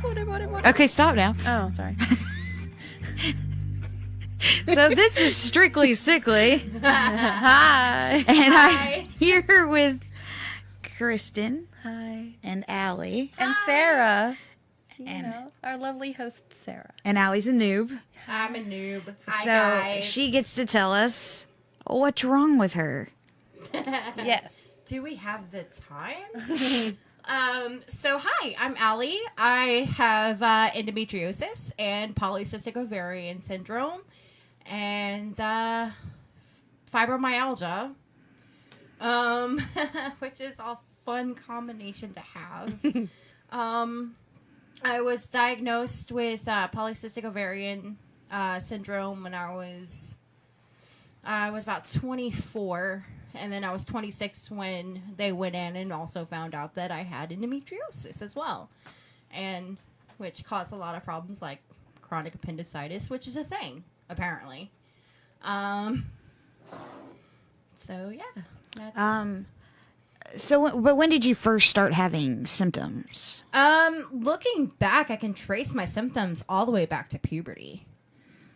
What? Okay, stop now. Oh, sorry. So this is Strictly Sickly. Hi. And I'm here with Kristen Hi. and Allie. And Sarah. And- our lovely host, Sarah. And Allie's a noob. I'm a noob. Hi, So guys. she gets to tell us what's wrong with her. Yes. Do we have the time? So hi, I'm Allie. I have endometriosis and polycystic ovarian syndrome and fibromyalgia, which is a fun combination to have. I was diagnosed with polycystic ovarian syndrome when I was about 24, and then I was 26 when they went in and also found out that I had endometriosis as well, and which caused a lot of problems like chronic appendicitis, which is a thing apparently. So yeah, that's. But when did you first start having symptoms? Looking back, I can trace my symptoms all the way back to puberty.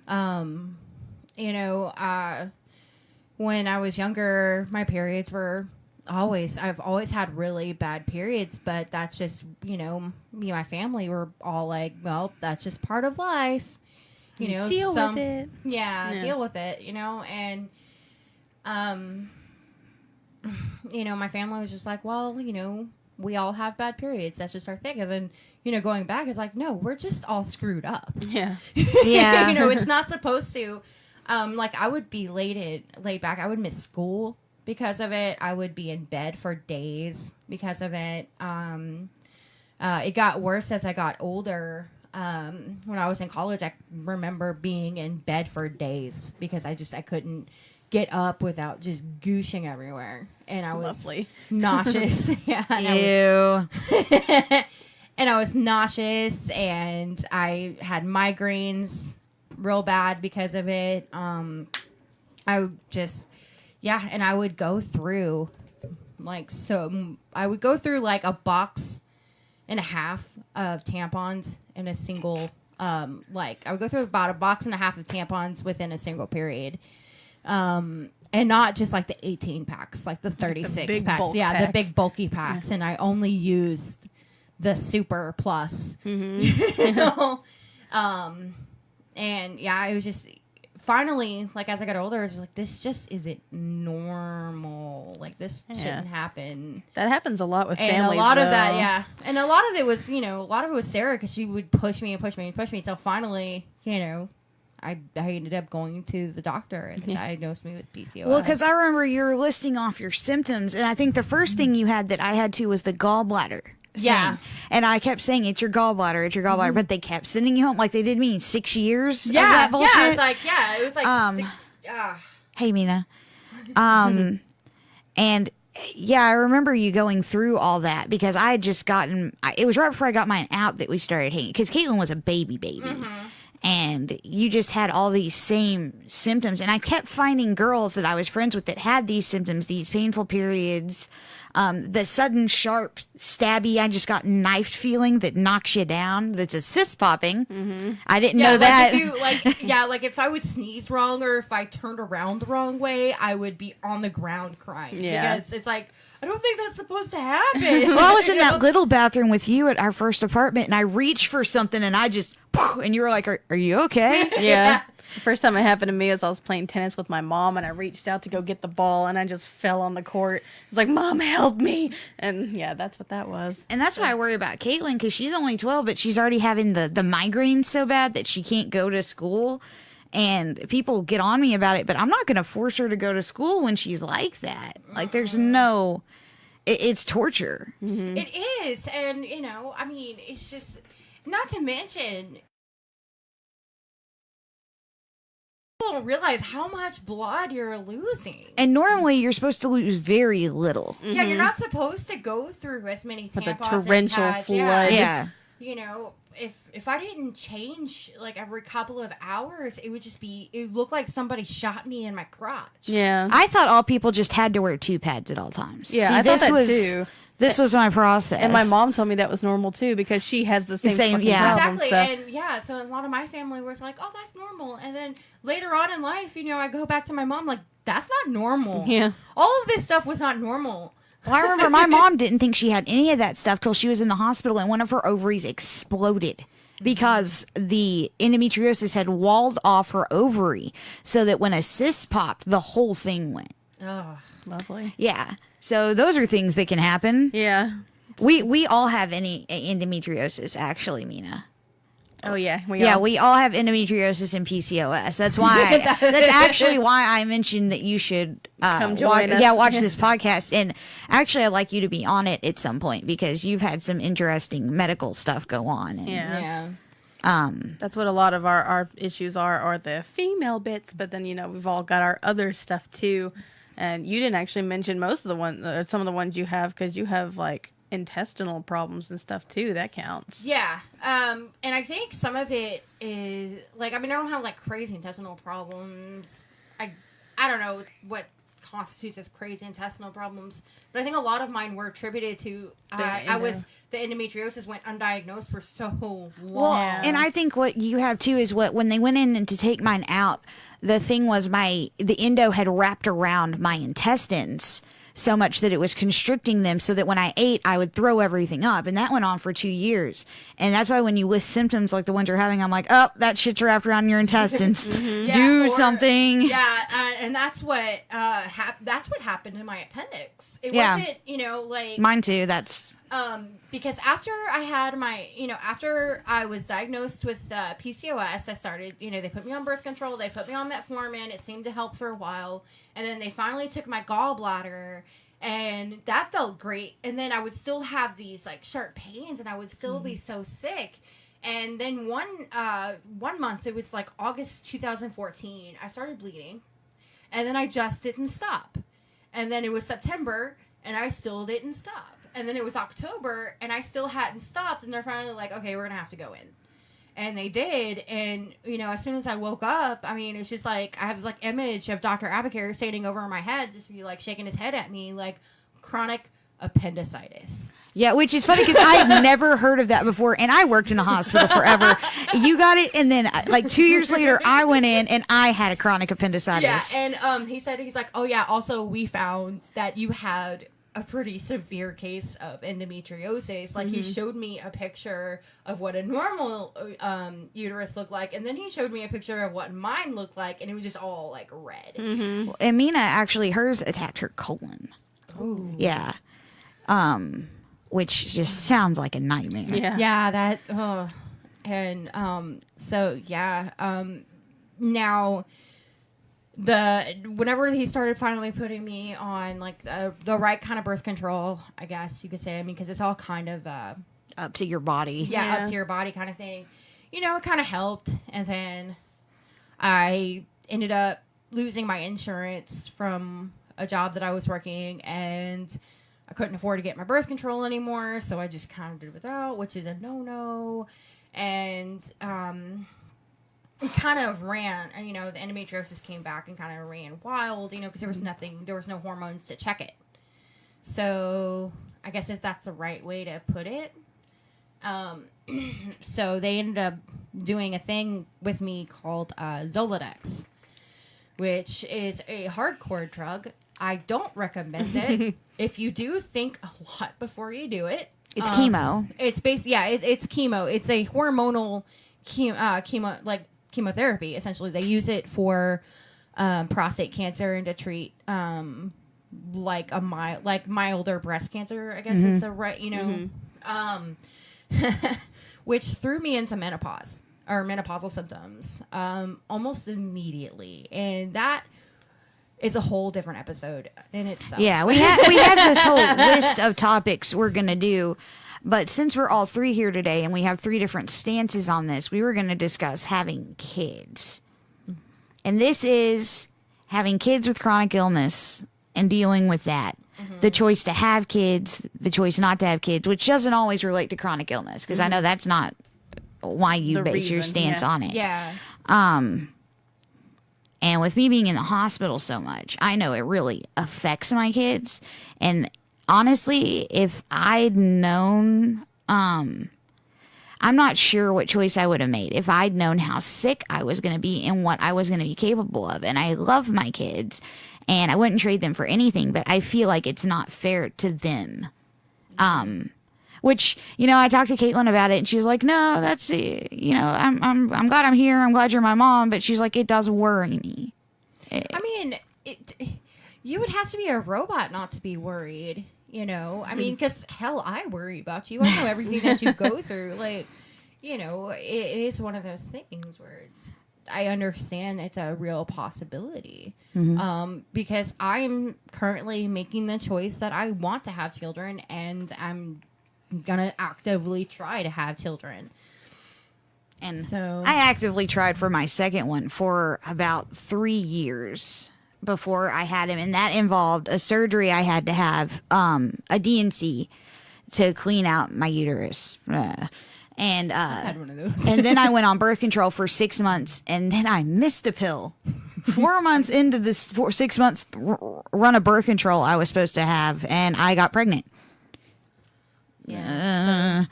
When I was younger, my periods were I've always had really bad periods, but that's just, me and my family were all like, well, that's just part of life. Deal with it. Yeah, deal with it, and, my family was just like, well, we all have bad periods. That's just our thing. And then, going back, it's like, no, we're just all screwed up. Yeah. Yeah. It's not supposed to. I would be laid back. I would miss school because of it. I would be in bed for days because of it. It got worse as I got older. When I was in college, I remember being in bed for days because I couldn't get up without just gooshing everywhere. And I was nauseous. Yeah. Ew. And I was nauseous, and I had migraines real bad because of it. And I would go through like a box and a half of tampons in a single, I would go through about a box and a half of tampons within a single period. And not just like the 18 packs, like the 36 packs. Yeah, packs. the big bulky packs. And I only used the Super Plus. Mm-hmm. And yeah, it was just finally, like as I got older, I was just like, this just isn't normal. Like this shouldn't happen. That happens a lot with And families. a lot of though. that, yeah. And a lot of it was, Sarah, because she would push me and push me and push me until finally, I ended up going to the doctor and they diagnosed me with PCOS. Well, because I remember you were listing off your symptoms, and I think the first thing you had that I had too was the gallbladder. Yeah. And I kept saying, it's your gallbladder, but they kept sending you home. Like, they did me 6 years of yeah, that bullshit. it was like 6. Hey, Mina. And yeah, I remember you going through all that because I had just gotten, it was right before I got mine out that we started hanging, because Caitlin was a baby. And you just had all these same symptoms. And I kept finding girls that I was friends with that had these symptoms, these painful periods, the sudden sharp stabby, I just got knifed feeling that knocks you down. That's a cyst popping. I didn't know that. If I would sneeze wrong or if I turned around the wrong way, I would be on the ground crying. Yeah. Because it's like, I don't think that's supposed to happen. Well, I was in that little bathroom with you at our first apartment, and I reached for something, and I just, and you were like, are you okay? Yeah. The first time it happened to me is I was playing tennis with my mom, and I reached out to go get the ball, and I just fell on the court. It's like, Mom, help me. And yeah, that's what that was. And that's why I worry about Caitlin, because she's only 12, but she's already having the migraines so bad that she can't go to school. And people get on me about it, but I'm not going to force her to go to school when she's like that. Like, there's no... It's torture. Mm-hmm. It is. And, it's just... Not to mention... People don't realize how much blood you're losing. And normally you're supposed to lose very little. Yeah, you're not supposed to go through as many tampons With the torrential and pads. flood. Yeah. If I didn't change like every couple of hours, it would look like somebody shot me in my crotch. Yeah. I thought all people just had to wear 2 pads at all times. Yeah, See, I thought this that was, too. This was my process. And my mom told me that was normal too because she has the same fucking yeah. problem, Exactly. so- And yeah, so a lot of my family was like, oh, that's normal. And then later on in life, I go back to my mom, like, that's not normal. Yeah. All of this stuff was not normal. Well, I remember my mom didn't think she had any of that stuff till she was in the hospital and one of her ovaries exploded because the endometriosis had walled off her ovary so that when a cyst popped, the whole thing went. Ugh. Lovely. Yeah. So those are things that can happen. Yeah. We all have any endometriosis, actually, Mina. Oh yeah. We all have endometriosis and PCOS. That's why. That's actually why I mentioned that you should Come join us. watch this podcast. And actually, I'd like you to be on it at some point because you've had some interesting medical stuff go on. And, Yeah. Yeah. That's what a lot of our issues are the female bits, but then we've all got our other stuff too. And you didn't actually mention most of the ones, some of the ones you have, because you have like intestinal problems and stuff too. That counts. Yeah. And I think some of it is like, I don't have like crazy intestinal problems. I don't know what constitutes as crazy intestinal problems, but I think a lot of mine were attributed to the endometriosis went undiagnosed for so long. Well, and I think what you have too is when they went in and to take mine out, the thing was the endo had wrapped around my intestines so much that it was constricting them so that when I ate, I would throw everything up. And that went on for 2 years. And that's why when you list symptoms like the ones you're having, I'm like, oh, that shit's wrapped around your intestines. Do something. Yeah, and that's what that's what happened in my appendix. It wasn't, like mine too. That's because after I had my, after I was diagnosed with PCOS, I started, they put me on birth control, they put me on metformin, it seemed to help for a while, and then they finally took my gallbladder, and that felt great, and then I would still have these, like, sharp pains, and I would still be so sick, and then one month, it was, like, August 2014, I started bleeding, and then I just didn't stop, and then it was September, and I still didn't stop. And then it was October, and I still hadn't stopped, and they're finally like, okay, we're going to have to go in. And they did, and, as soon as I woke up, it's just like, I have, like, image of Dr. Abacare standing over my head, just be, like, shaking his head at me, like, chronic appendicitis. Yeah, which is funny because I've never heard of that before, and I worked in a hospital forever. You got it, and then, like, 2 years later, I went in, and I had a chronic appendicitis. Yeah, and he's like, oh, yeah, also, we found that you had a pretty severe case of endometriosis. Like, he showed me a picture of what a normal uterus looked like, and then he showed me a picture of what mine looked like, and it was just all, like, red. Mm-hmm. And Mina, actually, hers attacked her colon. Ooh. Yeah. Which just sounds like a nightmare. Yeah. Yeah, that, and, so, yeah, now, whenever he started finally putting me on, like, the right kind of birth control, I guess you could say, because it's all kind of, up to your body. Yeah, up to your body kind of thing. It kind of helped. And then I ended up losing my insurance from a job that I was working, and I couldn't afford to get my birth control anymore, so I just kind of did without, which is a no-no. And it kind of ran, the endometriosis came back and kind of ran wild, because there was no hormones to check it. So I guess if that's the right way to put it. So they ended up doing a thing with me called Zoladex, which is a hardcore drug. I don't recommend it. If you do, think a lot before you do it. It's chemo. It's it's chemo. It's a hormonal chemo, like chemotherapy. Essentially, they use it for prostate cancer and to treat like milder breast cancer. I guess is the right, which threw me into menopause or menopausal symptoms almost immediately, and that is a whole different episode in itself. Yeah, we have this whole list of topics we're gonna do, but since we're all three here today and we have three different stances on this, we were gonna discuss having kids, and this is having kids with chronic illness and dealing with that. The choice to have kids, the choice not to have kids, which doesn't always relate to chronic illness, because I know that's not why you base your stance on it. Yeah. And with me being in the hospital so much, I know it really affects my kids. And honestly, if I'd known, I'm not sure what choice I would have made if I'd known how sick I was going to be and what I was going to be capable of. And I love my kids and I wouldn't trade them for anything, but I feel like it's not fair to them. Which, I talked to Caitlin about it and she was like, no, that's, I'm glad I'm here. I'm glad you're my mom. But she's like, it does worry me. I mean, you would have to be a robot not to be worried. I mean, because hell, I worry about you. I know everything that you go through. Like, it is one of those things where I understand it's a real possibility. Because I'm currently making the choice that I want to have children and I'm going to actively try to have children. And so I actively tried for my second one for about 3 years before I had him, and that involved a surgery I had to have, a DNC to clean out my uterus. And I had one of those. and then I went on birth control for 6 months, and then I missed a pill. 4 months into this 6 months run of birth control I was supposed to have, and I got pregnant. Yeah.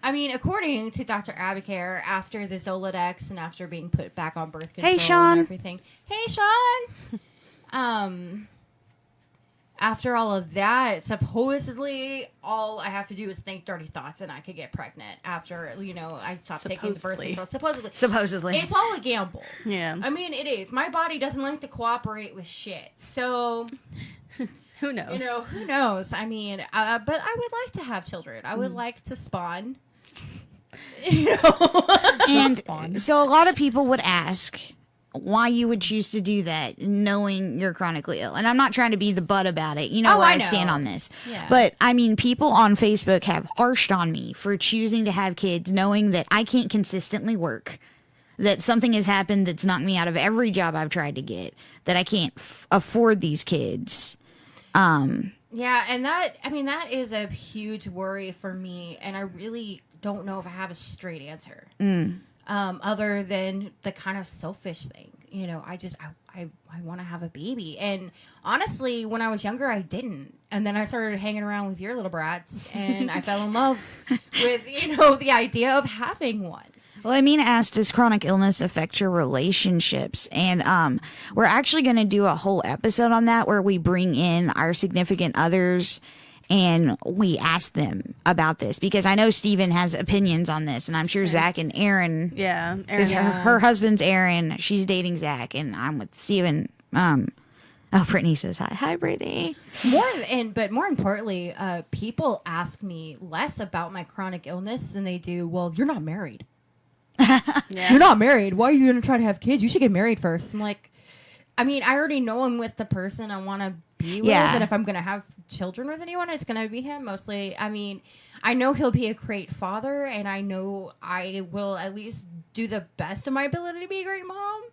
I mean, according to Dr. Abacare, after the Zoladex and after being put back on birth control Sean. and everything. Hey, Sean! After all of that, supposedly all I have to do is think dirty thoughts and I could get pregnant after, I stopped taking the birth control. Supposedly. It's all a gamble. Yeah. I mean, it is. My body doesn't like to cooperate with shit. So... Who knows? Who knows? I mean, but I would like to have children. I would like to spawn. And so a lot of people would ask why you would choose to do that knowing you're chronically ill. And I'm not trying to be the butt about it. Where I stand on this. Yeah. But I mean, people on Facebook have harshed on me for choosing to have kids knowing that I can't consistently work. That something has happened that's knocked me out of every job I've tried to get. That I can't afford these kids. Yeah, and that is a huge worry for me, and I really don't know if I have a straight answer. Other than the kind of selfish thing. I want to have a baby. And honestly, when I was younger, I didn't. And then I started hanging around with your little brats, and I fell in love with, the idea of having one. Well, Amina asked, does chronic illness affect your relationships? And we're actually going to do a whole episode on that where we bring in our significant others and we ask them about this because I know Steven has opinions on this, and I'm sure Zach and Aaron. Yeah, Aaron. Her husband's Aaron. She's dating Zach, and I'm with Steven. Brittany says hi. Hi, Brittany. But more importantly, people ask me less about my chronic illness than they do, well, you're not married. Yeah. You're not married. Why are you going to try to have kids? You should get married first. I'm like, I mean, I already know I'm with the person I want to be with. Yeah. And if I'm going to have children with anyone, it's going to be him mostly. I mean, I know he'll be a great father, and I know I will at least do the best of my ability to be a great mom.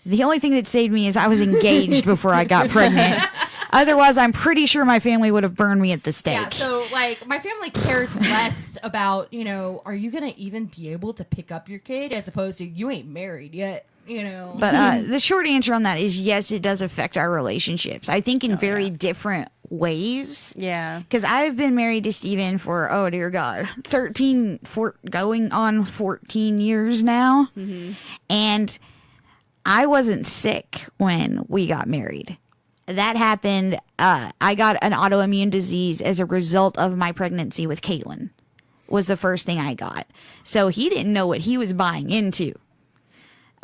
The only thing that saved me is I was engaged before I got pregnant. Otherwise, I'm pretty sure my family would have burned me at the stake. Yeah, so, my family cares less about, are you going to even be able to pick up your kid as opposed to you ain't married yet, But the short answer on that is yes, it does affect our relationships. I think in very different ways. Yeah. Because I've been married to Steven for, oh dear God, going on 14 years now. Mm-hmm. And I wasn't sick when we got married. That happened. I got an autoimmune disease as a result of my pregnancy with Caitlin. Was the first thing I got. So he didn't know what he was buying into.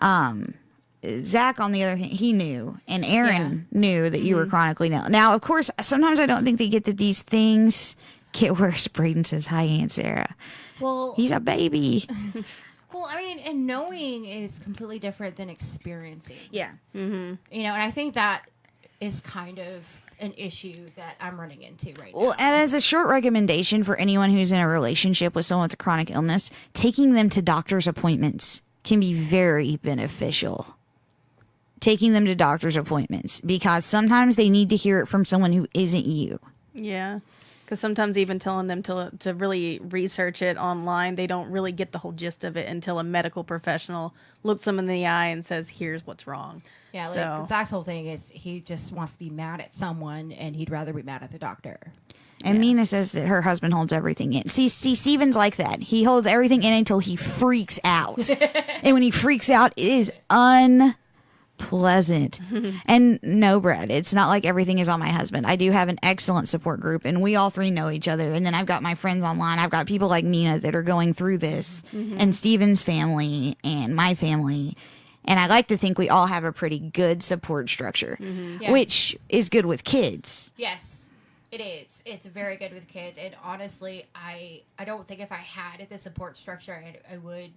Zach, on the other hand, he knew, and Aaron knew that you were chronically ill. Now, of course, sometimes I don't think they get that these things get worse. Braden says, "Hi, Aunt Sarah." Well, he's a baby. Well, I mean, and knowing is completely different than experiencing. Yeah. And I think that is kind of an issue that I'm running into right now. Well, and as a short recommendation for anyone who's in a relationship with someone with a chronic illness, taking them to doctor's appointments can be very beneficial. Taking them to doctor's appointments, because sometimes they need to hear it from someone who isn't you. Yeah. Because sometimes even telling them to really research it online, they don't really get the whole gist of it until a medical professional looks them in the eye and says, here's what's wrong. Yeah, so, Zach's whole thing is he just wants to be mad at someone, and he'd rather be mad at the doctor. And Mina says that her husband holds everything in. See, Steven's like that. He holds everything in until he freaks out. And when he freaks out, it is unpleasant. And no, Brad, it's not like everything is on my husband. I do have an excellent support group, and we all three know each other. And then I've got my friends online. I've got people like Mina that are going through this, and Steven's family, and my family. And I like to think we all have a pretty good support structure, Yeah. which is good with kids. Yes, it is. It's very good with kids, and honestly, I don't think if I had the support structure, I would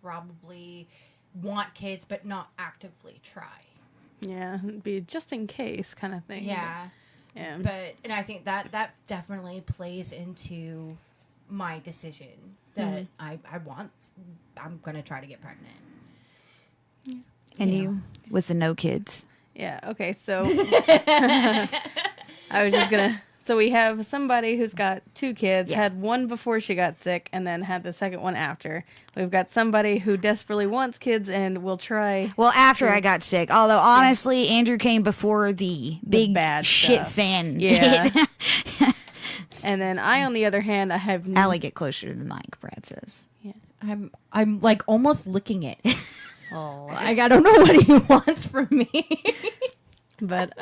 probably want kids, but not actively try. Yeah, it'd be just in case kind of thing. Yeah, Yeah. and I think that definitely plays into my decision that I'm gonna try to get pregnant. And you with the no kids. Yeah. Okay. So I was just gonna. So we have somebody who's got 2 kids, had one before she got sick, and then had the second one after. We've got somebody who desperately wants kids and will try. Well, after I got sick, although honestly, Andrew came before the big bad shit stuff. fan. Yeah. And then I, on the other hand, I have Allie, get closer to the mic, Brad says. I'm like almost licking it. Oh, I don't know what he wants from me. But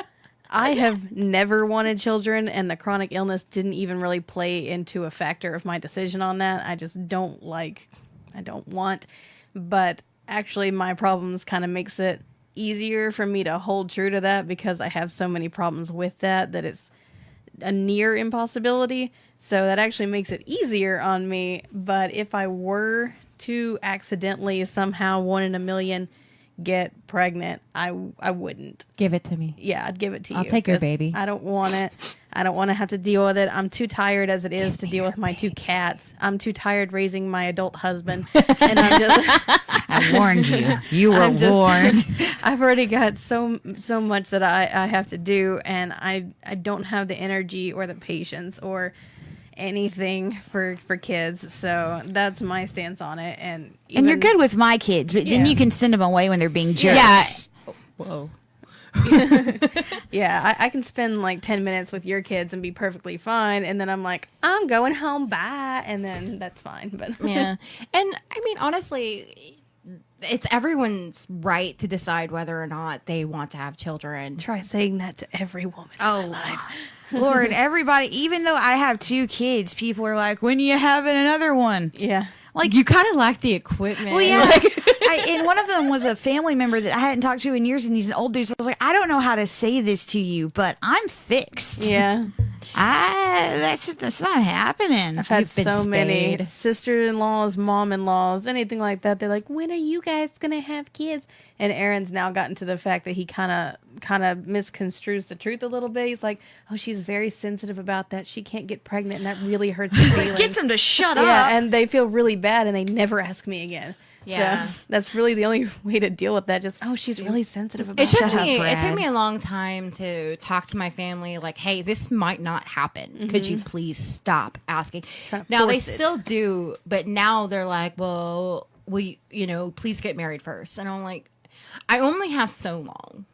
I have never wanted children, and the chronic illness didn't even really play into a factor of my decision on that. I just don't want. But actually, my problems kind of makes it easier for me to hold true to that because I have so many problems with that it's a near impossibility. So that actually makes it easier on me. But if I were to accidentally somehow 1 in a million get pregnant, I wouldn't. Give it to me. Yeah, I'd give it to you. I'll take your 'cause baby. I don't want it. I don't want to have to deal with it. I'm too tired as it is to deal with my 2 cats. I'm too tired raising my adult husband. And I'm just I warned you. You were I'm just- warned. I've already got so much that I have to do, and I don't have the energy or the patience or anything for kids. So that's my stance on it. And And you're even- good with my kids, but then Yeah. you can send them away when they're being jerks. Whoa. Yeah, I can spend like 10 minutes with your kids and be perfectly fine, and then I'm like, I'm going home, bye, and then that's fine. But Yeah. And I mean, honestly, it's everyone's right to decide whether or not they want to have children. try saying that to every woman. Oh, Lord, everybody, even though I have 2 kids, people are like, when are you having another one? Yeah. Like, you kind of lack the equipment. Well, yeah. And one of them was a family member that I hadn't talked to in years, and he's an old dude. So I was like, I don't know how to say this to you, but I'm fixed. Yeah. That's not happening. I've had You've been so many spayed. sister-in-laws, mom-in-laws, anything like that. They're like, when are you guys going to have kids? And Aaron's now gotten to the fact that he kind of misconstrues the truth a little bit. He's like, oh, she's very sensitive about that. She can't get pregnant, and that really hurts her feelings. Gets him to shut Yeah, up. and they feel really bad, and they never ask me again. Yeah. So that's really the only way to deal with that. Just, oh, she's really sensitive about It took Shut up, me. It Brad. took me a long time to talk to my family. Like, hey, this might not happen. Could you please stop asking? Trying to Now they force it. still do, but now they're like, well, please get married first. And I'm like, I only have so long.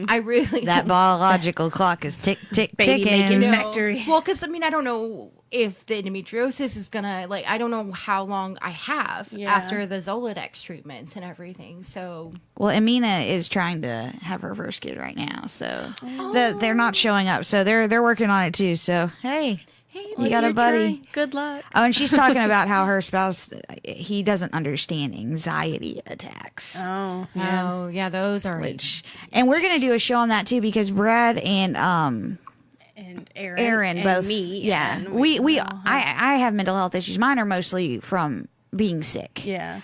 I really That biological clock is tick, tick, Baby ticking. making know. factory. Well, because I mean, I don't know if the endometriosis is gonna I don't know how long I have Yeah. after the Zoladex treatments and everything. So Well, Amina is trying to have her first kid right now, so they're not showing up. So they're working on it too. So hey, you got a buddy. Good luck. Oh, and she's talking about how her spouse, he doesn't understand anxiety attacks. Oh, oh yeah, those are And we're gonna do a show on that too because Brad and and Aaron, Aaron and both, me, yeah, and we all have- I have mental health issues. Mine are mostly from being sick. yeah.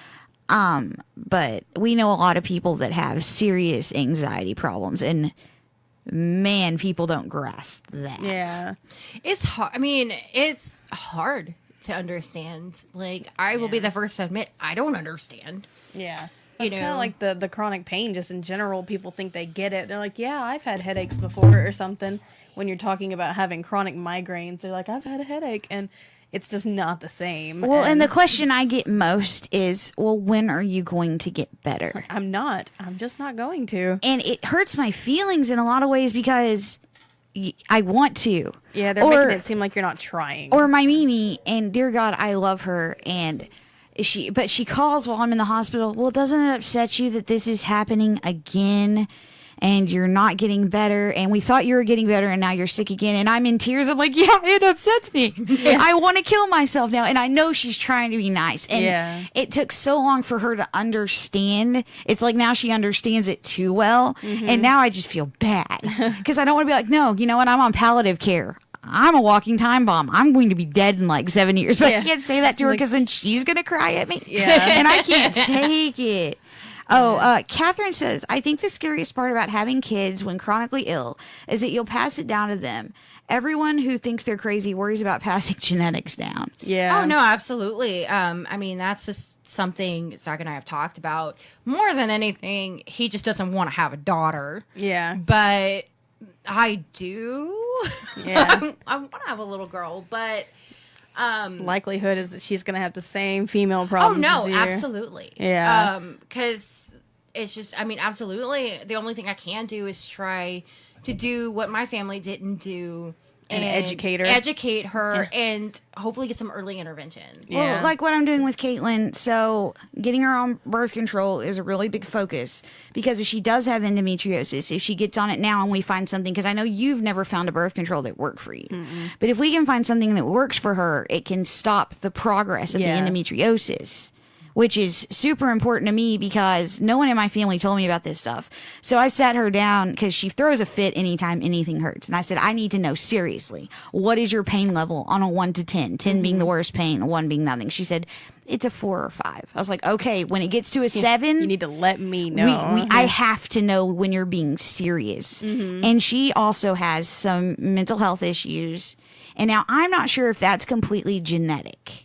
But we know a lot of people that have serious anxiety problems, and man, people don't grasp that. Yeah. It's hard. I mean, it's hard to understand. Like, I will be the first to admit I don't understand. Yeah. You It's kind know. of like the chronic pain, just in general. People think they get it. They're like, yeah, I've had headaches before or something. When you're talking about having chronic migraines, they're like, I've had a headache. And it's just not the same. Well, and the question I get most is, well, when are you going to get better? I'm not. I'm just not going to. And it hurts my feelings in a lot of ways because I want to. Yeah, they're making it seem like you're not trying. Or my Mimi, and dear God, I love her, and she calls while I'm in the hospital. Well, doesn't it upset you that this is happening again? And you're not getting better, and we thought you were getting better, and now you're sick again. And I'm in tears. I'm like, yeah, it upsets me. Yeah. I want to kill myself now. And I know she's trying to be nice. And it took so long for her to understand. It's like now she understands it too well. Mm-hmm. And now I just feel bad because I don't want to be like, no, you know what? I'm on palliative care. I'm a walking time bomb. I'm going to be dead in like 7 years. But I can't say that to her because then she's going to cry at me. Yeah. And I can't take it. Catherine says, I think the scariest part about having kids when chronically ill is that you'll pass it down to them. Everyone who thinks they're crazy worries about passing genetics down. Yeah. Oh, no, absolutely. I mean, that's just something Zach and I have talked about. More than anything, he just doesn't want to have a daughter. Yeah. But I do. Yeah. I want to have a little girl, but... likelihood is that she's gonna have the same female problems. Oh no, as you. absolutely. Yeah. Because it's just, I mean, absolutely. The only thing I can do is try to do what my family didn't do and educate her, and hopefully get some early intervention. Yeah. Well, like what I'm doing with Caitlin. So getting her on birth control is a really big focus because if she does have endometriosis, if she gets on it now and we find something, because I know you've never found a birth control that worked for you, but if we can find something that works for her, it can stop the progress of the endometriosis. Which is super important to me because no one in my family told me about this stuff. So I sat her down because she throws a fit anytime anything hurts. And I said, I need to know seriously, what is your pain level on a 1 to 10? 10 being the worst pain, 1 being nothing. She said, it's a 4 or 5. I was like, okay, when it gets to a 7, you need to let me know. I have to know when you're being serious. And she also has some mental health issues. And now I'm not sure if that's completely genetic.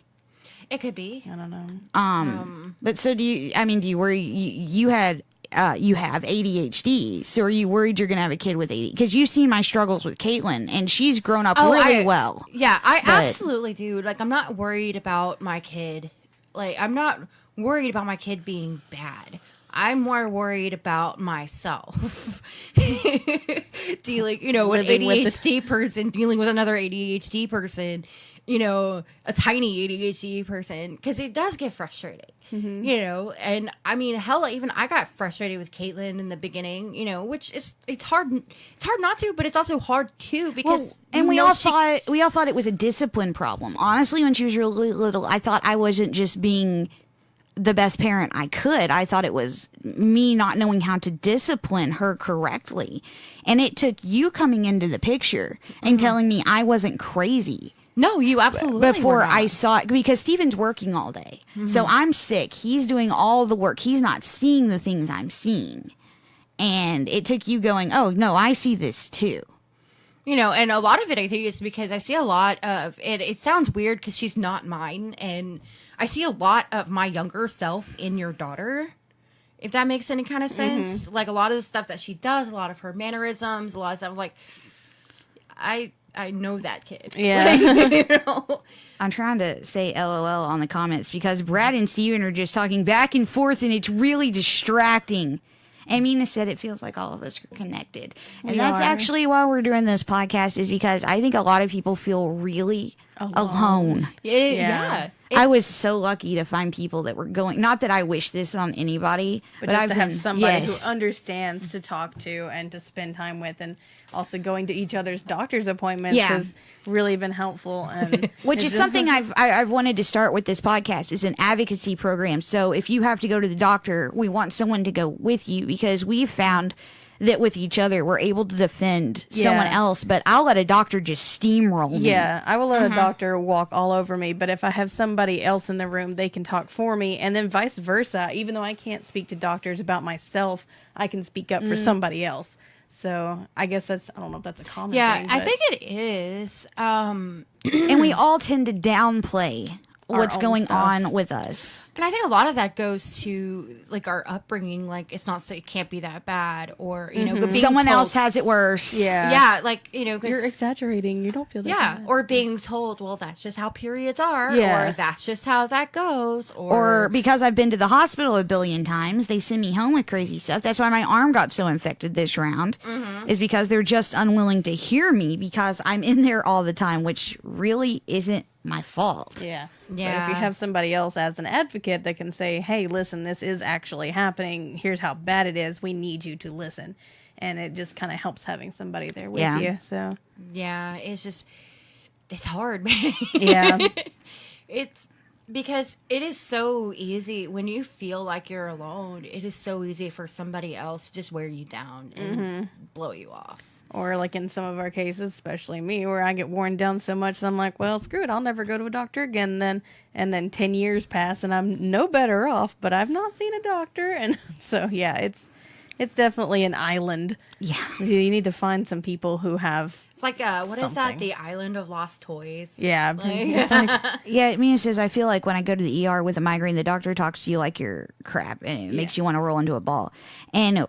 It could be. I don't know. But so do you worry you have ADHD, so are you worried you're going to have a kid with ADHD? Because you've seen my struggles with Caitlin, and she's grown up really well. Yeah, I absolutely do. Like, I'm not worried about my kid. Like, I'm not worried about my kid being bad. I'm more worried about myself. Dealing, an ADHD person dealing with another ADHD person, a tiny ADHD person, because it does get frustrating, and I mean, hell, even I got frustrated with Caitlin in the beginning, which is, it's hard not to, but it's also hard too, because we all thought it was a discipline problem. Honestly, when she was really little, I thought I wasn't just being the best parent I could. I thought it was me not knowing how to discipline her correctly. And it took you coming into the picture and telling me I wasn't crazy. No, you absolutely before I saw it, because Steven's working all day. So I'm sick. He's doing all the work. He's not seeing the things I'm seeing. And it took you going, oh, no, I see this too. And a lot of it, I think, is because I see a lot of it. It sounds weird because she's not mine. And I see a lot of my younger self in your daughter, if that makes any kind of sense. Like, a lot of the stuff that she does, a lot of her mannerisms, a lot of stuff, like, I know that kid. Yeah. I'm trying to say LOL on the comments because Brad and Steven are just talking back and forth and it's really distracting. And Mina said it feels like all of us are connected. And that's actually why we're doing this podcast, is because I think a lot of people feel really alone. Yeah. I was so lucky to find people that were going, not that I wish this on anybody, but just I've to have been, somebody who understands to talk to and to spend time with, and also going to each other's doctor's appointments has really been helpful. And which is something I've wanted to start with this podcast, is an advocacy program. So if you have to go to the doctor, we want someone to go with you, because we've found that with each other we're able to defend someone else, but I'll let a doctor just steamroll me. Yeah, I will let a doctor walk all over me, but if I have somebody else in the room, they can talk for me, and then vice versa. Even though I can't speak to doctors about myself, I can speak up for somebody else. So I guess I don't know if that's a common thing. I think it is. And we all tend to downplay what's own going stuff. on with us. And I think a lot of that goes to like our upbringing. Like it's not so it can't be that bad, or you know, being Someone told, else has it worse. yeah, like you know, 'cause- You're exaggerating. You don't feel that yeah, bad. or being told, well, that's just how periods are, Yeah. or that's just how that goes, Or because I've been to the hospital a billion times, they send me home with crazy stuff. That's why my arm got so infected this round, is because they're just unwilling to hear me because I'm in there all the time, which really isn't my fault. Yeah. But if Yeah. you have somebody else as an advocate that can say, hey, listen, this is actually happening. Here's how bad it is. We need you to listen. And it just kind of helps having somebody there with Yeah. you. So, yeah, it's hard, man. yeah. It's because it is so easy when you feel like you're alone. It is so easy for somebody else to just wear you down and blow you off. Or like in some of our cases, especially me, where I get worn down so much that I'm like, well, screw it. I'll never go to a doctor again then. And then 10 years pass and I'm no better off, but I've not seen a doctor. And so, yeah, it's definitely an island. Yeah. You need to find some people who have, It's like what is that? Something. The Island of Lost Toys. yeah. Like- it's like, Yeah, Mina says, I feel like when I go to the ER with a migraine, the doctor talks to you like you're crap and it makes you want to roll into a ball. And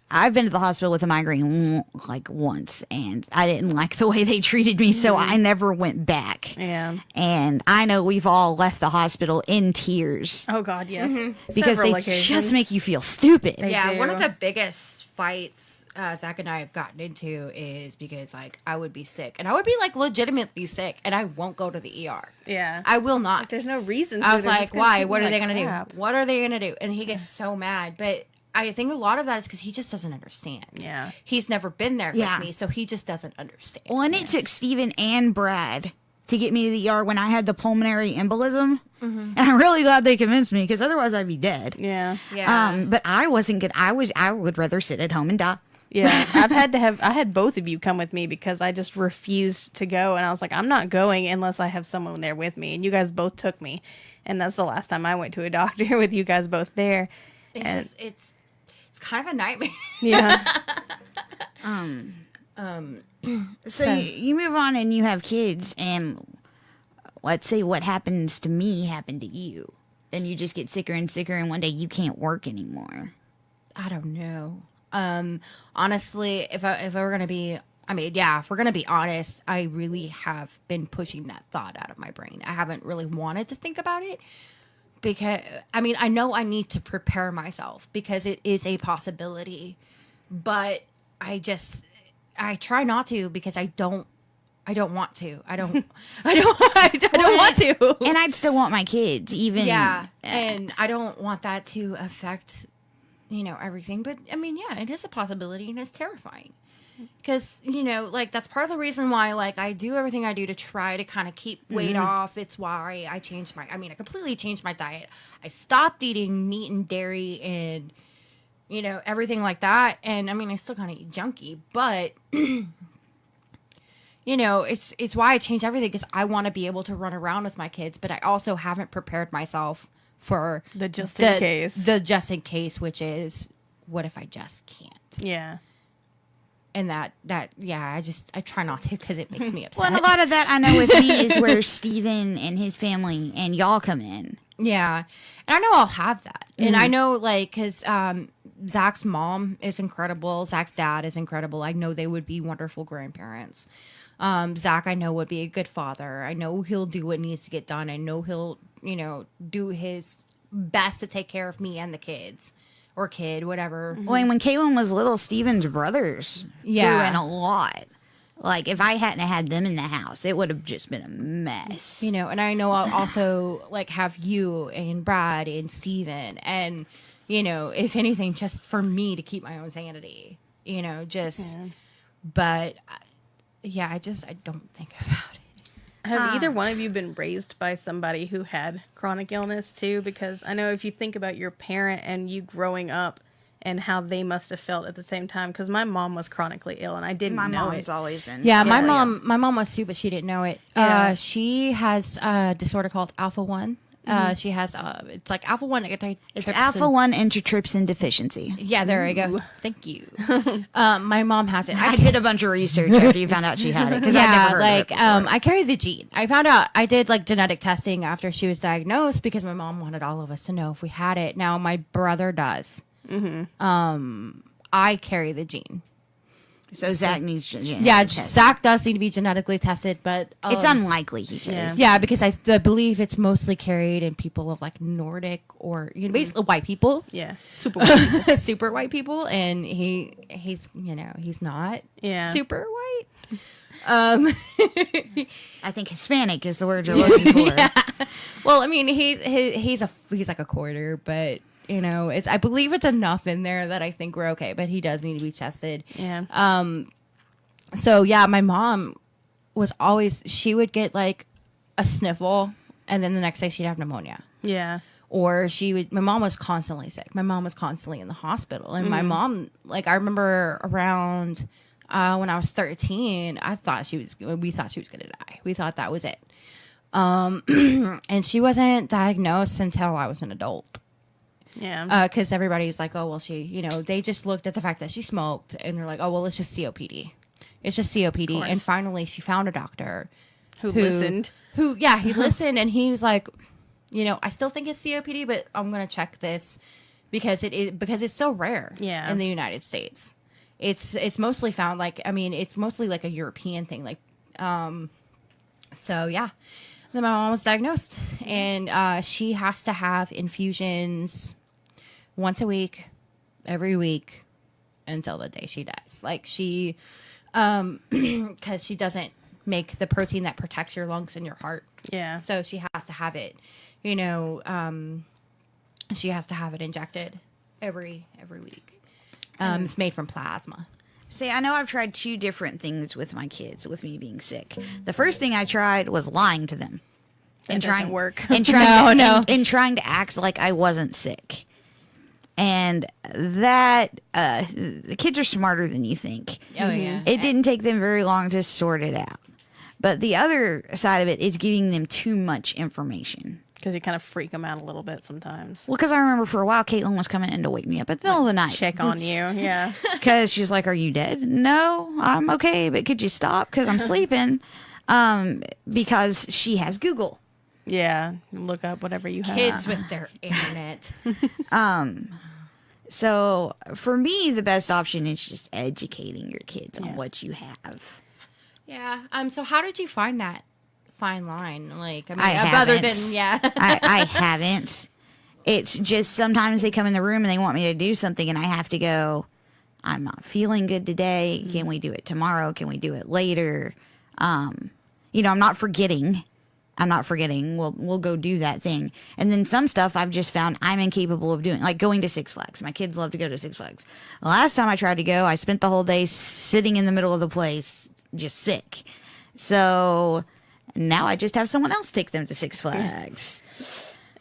I've been to the hospital with a migraine like once and I didn't like the way they treated me, so I never went back. yeah. And I know we've all left the hospital in tears Oh, God, yes. because Several they occasions. just make you feel stupid. Yeah, do. one of the biggest fights Zach and I have gotten into is because like I would be sick and I would be like legitimately sick and I won't go to the ER. Yeah. I will not. There's no reason. I was They're like, just gonna why? treat me What are they like going to crap. do? What are they going to do? And he gets so mad. But I think a lot of that is because he just doesn't understand. Yeah. He's never been there Yeah. with me, so he just doesn't understand. Well, and it took Steven and Brad to get me to the ER when I had the pulmonary embolism. And I'm really glad they convinced me because otherwise I'd be dead. Yeah. Yeah. But I wasn't good. I would rather sit at home and die. Yeah. I had both of you come with me because I just refused to go. And I was like, I'm not going unless I have someone there with me. And you guys both took me. And that's the last time I went to a doctor with you guys both there. it's and- just, it's kind of a nightmare. Yeah. So you move on and you have kids, and let's say what happens to me happened to you. Then you just get sicker and sicker, and one day you can't work anymore. I don't know. Honestly, if we're gonna be, I mean, yeah, if we're gonna be honest, I really have been pushing that thought out of my brain. I haven't really wanted to think about it because, I mean, I know I need to prepare myself because it is a possibility, but I try not to because I don't want to. I don't want to. And I'd still want my kids, even. Yeah, and I don't want that to affect, everything. But I mean, yeah, it is a possibility, and it's terrifying because like that's part of the reason why like I do everything I do to try to kind of keep weight off. It's why I I completely changed my diet. I stopped eating meat and dairy and everything like that. And I mean, I still kind of eat junky, but. It's why I changed everything because I want to be able to run around with my kids, but I also haven't prepared myself for The just in case. The just in case, which is what if I just can't? Yeah. And I try not to because it makes me upset. Well, and a lot of that I know with me is where Steven and his family and y'all come in. Yeah. And I know I'll have that. And I know, like, because Zach's mom is incredible. Zach's dad is incredible. I know they would be wonderful grandparents. Zach, I know, would be a good father. I know he'll do what needs to get done. I know he'll, do his best to take care of me and the kids. Or kid, whatever. Well, and when Caitlin was little, Steven's brothers Yeah. threw in a lot. Like, if I hadn't had them in the house, it would have just been a mess. And I know I'll also like have you and Brad and Steven and, if anything, just for me to keep my own sanity, but yeah, I don't think about it. Have either one of you been raised by somebody who had chronic illness too? Because I know if you think about your parent and you growing up and how they must have felt at the same time. Because my mom was chronically ill and I didn't My know mom's it. always been. Yeah, my mom was too, but she didn't know it. Yeah. She has a disorder called Alpha 1 She has it's like alpha one antitrypsin. It's alpha 1 antitrypsin deficiency. Yeah, there we go. Thank you. My mom has it. I did a bunch of research after you found out she had it because I Yeah, never heard like of it before. I carry the gene. I found out I did like genetic testing after she was diagnosed because my mom wanted all of us to know if we had it. Now my brother does. I carry the gene. So Zach needs genetic Yeah, testing. Zach does need to be genetically tested, but It's unlikely he cares. yeah, because I believe it's mostly carried in people of like Nordic or basically white people, Yeah. Super white. super white people, and he's he's not super white. I think Hispanic is the word you're looking for. Well, I mean he's like a quarter, but it's I believe it's enough in there that I think we're okay. But he does need to be tested. Yeah. So yeah, my mom she would get like a sniffle, and then the next day she'd have pneumonia. Yeah. Or my mom was constantly sick. My mom was constantly in the hospital. And my mom, like, I remember around when I was 13, we thought she was going to die. We thought that was it. And she wasn't diagnosed until I was an adult. Yeah. Because everybody was like, oh, well, they just looked at the fact that she smoked and they're like, oh, well, it's just COPD. It's just COPD. And finally she found a doctor who listened. He listened and he was like, I still think it's COPD, but I'm going to check this because it's so rare in the United States. It's mostly found it's mostly like a European thing. Like, so yeah, then my mom was diagnosed and, she has to have infusions once a week, every week until the day she dies. Like she, cause she doesn't make the protein that protects your lungs and your heart. Yeah. So she has to have it, she has to have it injected every week. It's made from plasma. See, I know I've tried 2 different things with my kids, with me being sick. The first thing I tried was lying to them. That doesn't work. And trying No. And trying to act like I wasn't sick. And that, the kids are smarter than you think. Oh, yeah. It didn't take them very long to sort it out. But the other side of it is giving them too much information. Because you kind of freak them out a little bit sometimes. Well, because I remember for a while, Caitlin was coming in to wake me up at the middle of the night. Check on you. Yeah. Because she's like, are you dead? No, I'm okay, but could you stop? Because I'm sleeping. Because she has Google. Yeah. Look up whatever you have. Kids with their internet. So for me, the best option is just educating your kids on what you have. Yeah. So how did you find that fine line? Like, haven't. other than, I haven't. It's just sometimes they come in the room and they want me to do something and I have to go, I'm not feeling good today. Can we do it tomorrow? Can we do it later? I'm not forgetting. We'll go do that thing. And then some stuff I've just found I'm incapable of doing, like going to Six Flags. My kids love to go to Six Flags. The last time I tried to go, I spent the whole day sitting in the middle of the place, just sick. So now I just have someone else take them to Six Flags.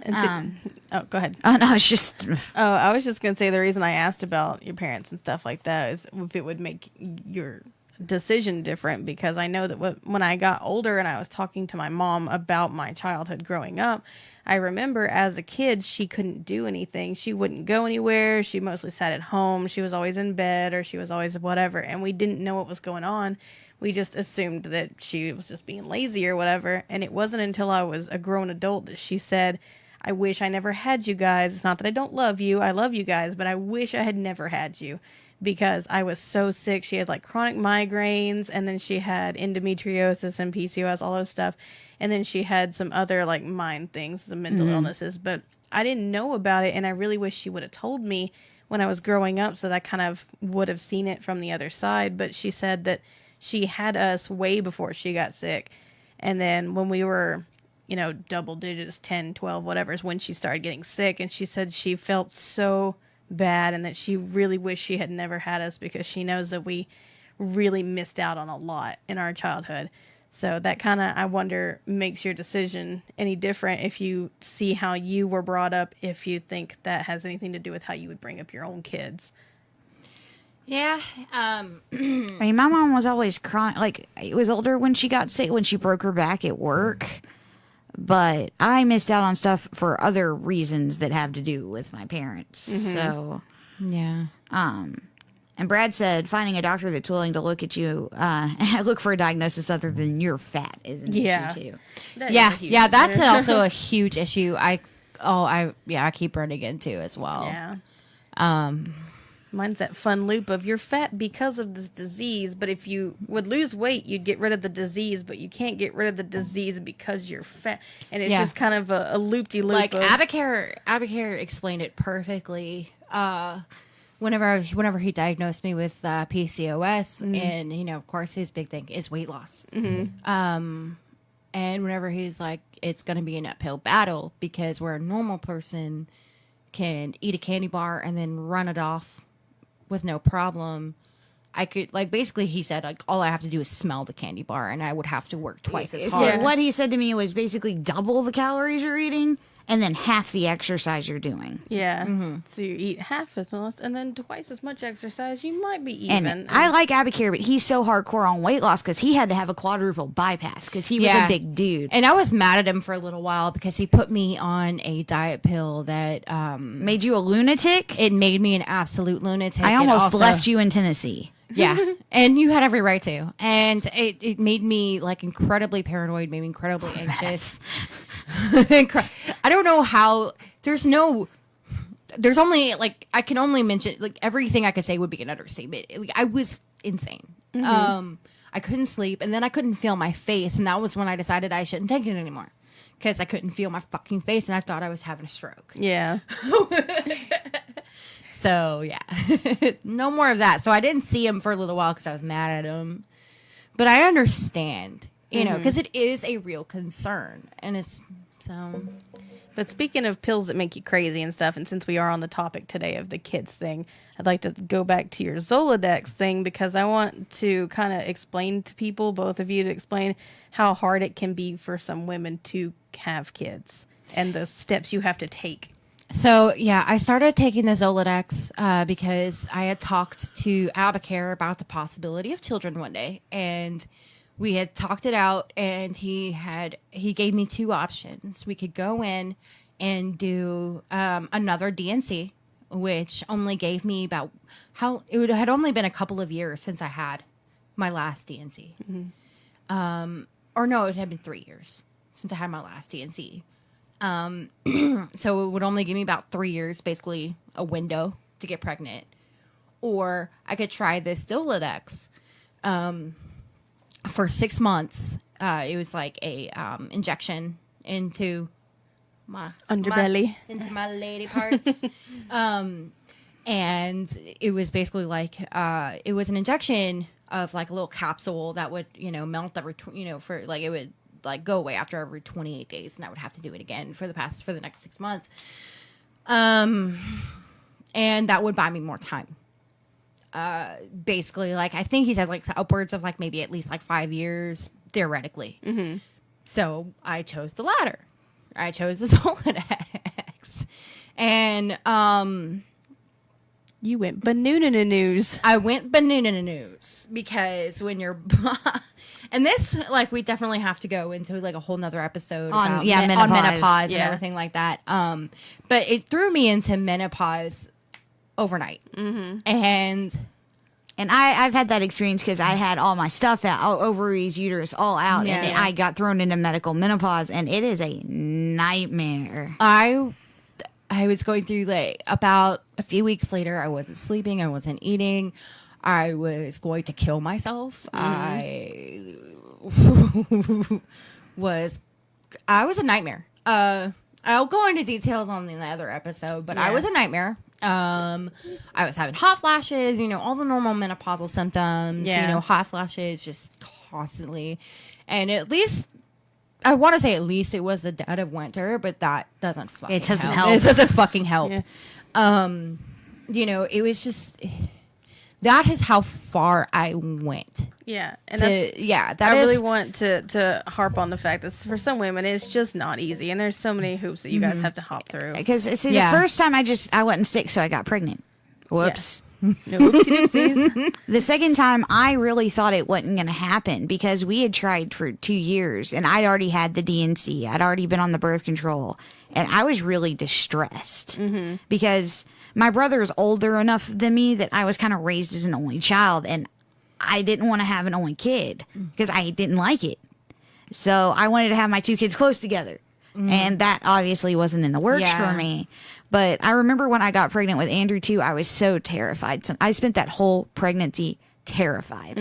Go ahead. Oh, no, it's just... Oh, I was just going to say the reason I asked about your parents and stuff like that is if it would make your decision different, because I know that when I got older and I was talking to my mom about my childhood growing up, I remember as a kid, she couldn't do anything. She wouldn't go anywhere. She mostly sat at home. She was always in bed or she was always whatever. And we didn't know what was going on. We just assumed that she was just being lazy or whatever. And it wasn't until I was a grown adult that she said, I wish I never had you guys. It's not that I don't love you. I love you guys, but I wish I had never had you because I was so sick. She had like chronic migraines, and then she had endometriosis and PCOS, all those stuff. And then she had some other like mind things, some mental illnesses, but I didn't know about it. And I really wish she would have told me when I was growing up so that I kind of would have seen it from the other side. But she said that she had us way before she got sick. And then when we were, double digits, 10, 12, whatever, is when she started getting sick. And she said she felt so bad and that she really wished she had never had us because she knows that we really missed out on a lot in our childhood. So that kind of, I wonder, makes your decision any different if you see how you were brought up, if you think that has anything to do with how you would bring up your own kids. Yeah. I mean, my mom was always crying. Like, it was older when she got sick, when she broke her back at work. but I missed out on stuff for other reasons that have to do with my parents. Mm-hmm. So, Yeah. and Brad said finding a doctor that's willing to look at you, look for a diagnosis other than you're fat is an Yeah. issue too. That is Yeah, a huge yeah, that's issue. also a huge issue. I keep running into as well. Yeah. Um, Mine's that fun loop of you're fat because of this disease, but if you would lose weight, you'd get rid of the disease, but you can't get rid of the disease because you're fat. And it's Yeah. just kind of a loop-de-loop. like of, Abacare explained it perfectly. Whenever he diagnosed me with PCOS, and of course his big thing is weight loss. And whenever he's like, it's going to be an uphill battle because where a normal person can eat a candy bar and then run it off with no problem, I could, like, basically he said, like, all I have to do is smell the candy bar and I would have to work twice as So hard. what he said to me was basically double the calories you're eating and then half the exercise you're doing. yeah. Mm-hmm. So you eat half as much and then twice as much exercise, you might be even. And I like Abacare, but he's so hardcore on weight loss because he had to have a quadruple bypass because he was Yeah. a big dude. And I was mad at him for a little while because he put me on a diet pill that Made you a lunatic. it made me an absolute lunatic. I It almost also- left you in Tennessee. Yeah, and you had every right to. And it made me like incredibly paranoid, made me incredibly anxious. I don't know how. There's only like I can only mention like everything I could say would be an understatement. Like, I was insane. I couldn't sleep, and then I couldn't feel my face, and that was when I decided I shouldn't take it anymore because I couldn't feel my fucking face, and I thought I was having a stroke. Yeah. So yeah, no more of that. So I didn't see him for a little while because I was mad at him. But I understand, because it is a real concern, and it's so. But speaking of pills that make you crazy and stuff, and since we are on the topic today of the kids thing, I'd like to go back to your Zoladex thing because I want to kind of explain to people, both of you, to explain how hard it can be for some women to have kids and the steps you have to take. So yeah, I started taking the Zoladex because I had talked to Abacare about the possibility of children one day, and we had talked it out. And he gave me two options. We could go in and do another DNC, which only gave me about had only been a couple of years since I had my last DNC, or no, it had been 3 years since I had my last DNC. So it would only give me about 3 years, basically a window to get pregnant. Or I could try this Zoladex for 6 months. It was like a injection into my Underbelly. into my lady parts. And it was basically like it was an injection of like a little capsule that would melt every for like it would like go away after every 28 days, and I would have to do it again for the next 6 months. And that would buy me more time. Basically, like I think he said like upwards of like maybe at least like 5 years theoretically. Mm-hmm. So I chose the latter. I chose the Zoladex, and You went banana news. I went banana news because when you're and this like we definitely have to go into like a whole nother episode On- about yeah, on menopause. menopause and Yeah. everything like that. But it threw me into menopause overnight. Mm-hmm. And I've had that experience because I had all my stuff out, all ovaries, uterus, all out, and Yeah. I got thrown into medical menopause, and it is a nightmare. I was going through like about a few weeks later. I wasn't sleeping. I wasn't eating. I was going to kill myself. I was a nightmare. I'll go into details on the other episode, but I Yeah. was a nightmare. I was having hot flashes, all the normal menopausal symptoms, Yeah. hot flashes just constantly. And at least, I want to say at least it was the dead of winter, but that doesn't fucking It doesn't help. It doesn't fucking help. Yeah. It was just, that is how far I went. Yeah. And that's, That I really is- want to harp on the fact that for some women it's just not easy, and there's so many hoops that you guys have to hop through. Because see, Yeah. the first time I wasn't sick, so I got pregnant. Whoops. No oopsie doopsies. The second time, I really thought it wasn't going to happen because we had tried for 2 years and I'd already had the DNC. I'd already been on the birth control and I was really distressed because my brother is older enough than me that I was kind of raised as an only child and I didn't want to have an only kid because I didn't like it. So I wanted to have my 2 kids close together. And that obviously wasn't in the works for me. But I remember when I got pregnant with Andrew too, I was so terrified. So I spent that whole pregnancy terrified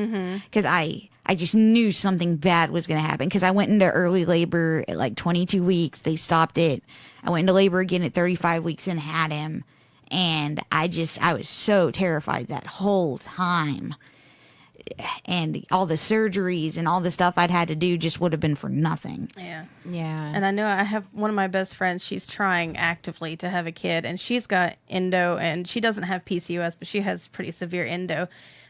because I just knew something bad was going to happen because I went into early labor at like 22 weeks. They stopped it. I went into labor again at 35 weeks and had him. And I was so terrified that whole time. And all the surgeries and all the stuff I'd had to do just would have been for nothing. Yeah. Yeah. And I know I have one of my best friends, she's trying actively to have a kid, and she's got endo, and she doesn't have PCOS, but she has pretty severe endo.